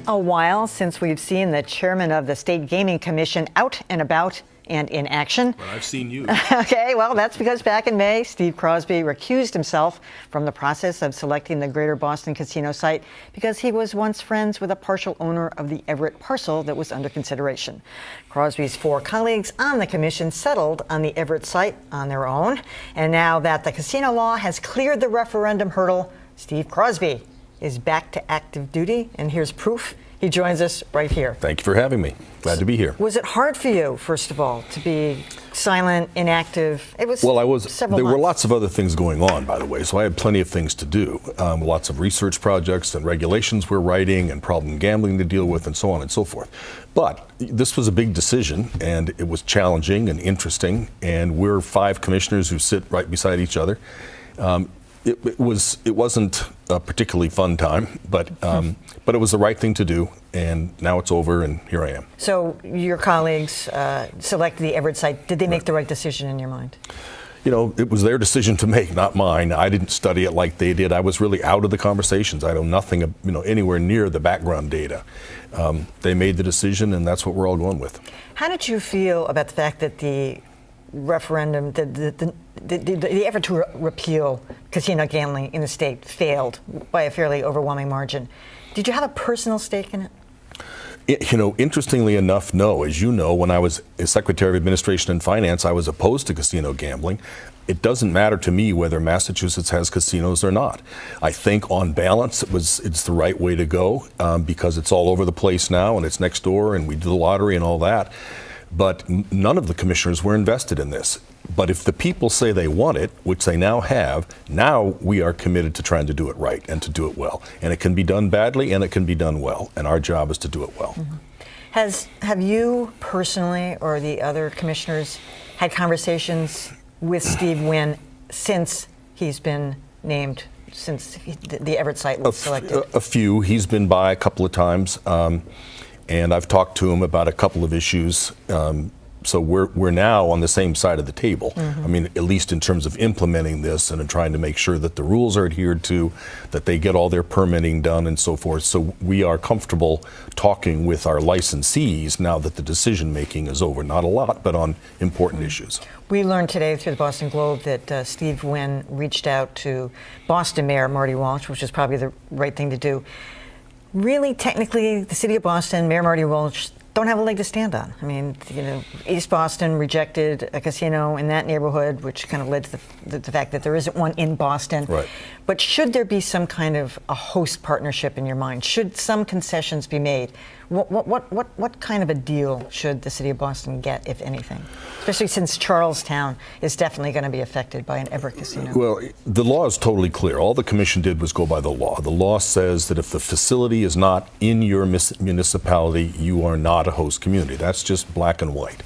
a while since we've seen the chairman of the State Gaming Commission out and about and in action. But I've seen you. Okay, well, that's because back in May, Steve Crosby recused himself from the process of selecting the Greater Boston casino site because he was once friends with a partial owner of the Everett parcel that was under consideration. Crosby's 4 colleagues on the commission settled on the Everett site on their own. And now that the casino law has cleared the referendum hurdle, Steve Crosby is back to active duty. And here's proof. He joins us right here. Thank you for having me. Glad to be here. Was it hard for you, first of all, to be silent, inactive? It was. Well, several were months. lots of other things going on, by the way, so I had plenty of things to do. Lots of research projects and regulations we're writing and problem gambling to deal with and so on and so forth. But this was a big decision, and it was challenging and interesting, and we're 5 commissioners who sit right beside each other. It wasn't a particularly fun time, but it was the right thing to do, and now it's over, and here I am. So your colleagues selected the Everett site. Did they make the right decision in your mind? You know, it was their decision to make, not mine. I didn't study it like they did. I was really out of the conversations. I know nothing, anywhere near the background data. They made the decision, and that's what we're all going with. How did you feel about the fact that the referendum, the effort to repeal casino gambling in the state failed by a fairly overwhelming margin? Did you have a personal stake in it? Interestingly enough, no. As you know, when I was Secretary of Administration and Finance, I was opposed to casino gambling. It doesn't matter to me whether Massachusetts has casinos or not. I think on balance, it's the right way to go because it's all over the place now and it's next door and we do the lottery and all that. But none of the commissioners were invested in this. But if the people say they want it, which they now have, now we are committed to trying to do it right and to do it well. And it can be done badly and it can be done well. And our job is to do it well. Mm-hmm. Have you personally or the other commissioners had conversations with Steve Wynn since he's been named, since the Everett site was selected? A few. He's been by a couple of times. And I've talked to him about a couple of issues. So we're now on the same side of the table. Mm-hmm. I mean, at least in terms of implementing this and in trying to make sure that the rules are adhered to, that they get all their permitting done and so forth. So we are comfortable talking with our licensees now that the decision making is over. Not a lot, but on important issues. We learned today through the Boston Globe that Steve Wynn reached out to Boston Mayor Marty Walsh, which is probably the right thing to do. Really, technically, the city of Boston, Mayor Marty Walsh, don't have a leg to stand on. I mean, East Boston rejected a casino in that neighborhood, which kind of led to the fact that there isn't one in Boston. Right. But should there be some kind of a host partnership in your mind? Should some concessions be made? What kind of a deal should the city of Boston get, if anything? Especially since Charlestown is definitely going to be affected by an Everett casino. Well, the law is totally clear. All the commission did was go by the law. The law says that if the facility is not in your municipality, you are not a host community. That's just black and white.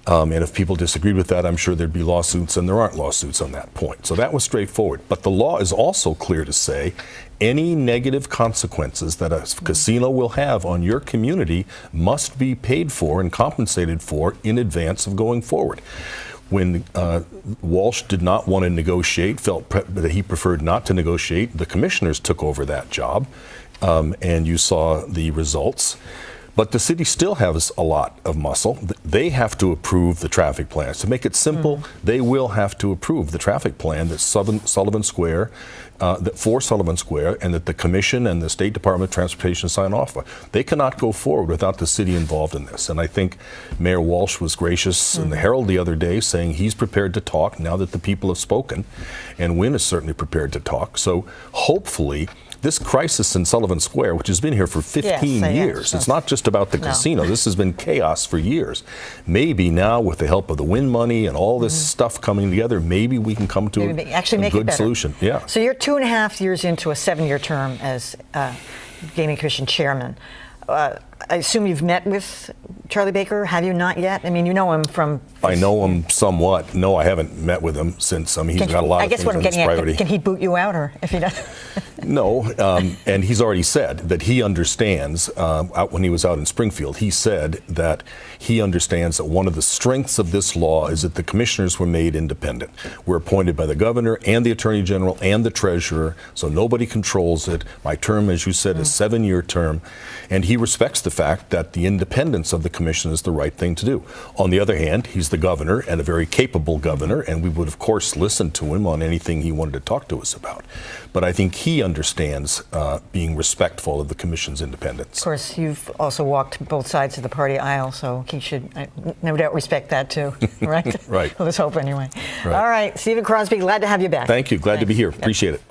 And if people disagreed with that, I'm sure there'd be lawsuits, and there aren't lawsuits on that point. So that was straightforward. But the law is also clear to say any negative consequences that a casino will have on your community must be paid for and compensated for in advance of going forward. When Walsh did not want to negotiate, felt that he preferred not to negotiate, the commissioners took over that job, and you saw the results. But the city still has a lot of muscle. They have to approve the traffic plans. To make it simple, they will have to approve the traffic plan that's Sullivan Square, for Sullivan Square, and that the Commission and the State Department of Transportation sign off for. They cannot go forward without the city involved in this. And I think Mayor Walsh was gracious in the Herald the other day, saying he's prepared to talk now that the people have spoken, and Wynn is certainly prepared to talk. So hopefully, this crisis in Sullivan Square, which has been here for 15 years, it's not just about the casino. This has been chaos for years. Maybe now, with the help of the Wynn money and all this stuff coming together, maybe we can come to a good solution. Yeah. So you're 2.5 years into a 7-year term as Gaming Commission chairman. I assume you've met with Charlie Baker. Have you not yet? I mean, you know him from... I know him somewhat. No, I haven't met with him since. I mean, he's got a lot of things on his priority. Can he boot you out, or if he doesn't? No, and he's already said that he understands, when he was out in Springfield, he said that he understands that one of the strengths of this law is that the commissioners were made independent. We're appointed by the governor and the attorney general and the treasurer, so nobody controls it. My term, as you said, is a 7-year term, and he respects the fact that the independence of the commission is the right thing to do. On the other hand, he's the governor and a very capable governor, and we would, of course, listen to him on anything he wanted to talk to us about. But I think he understands being respectful of the commission's independence. Of course, you've also walked both sides of the party aisle, so he should no doubt respect that too, right? Right. Well, let's hope anyway. Right. All right, Stephen Crosby, glad to have you back. Thank you. Glad to be here. Appreciate it.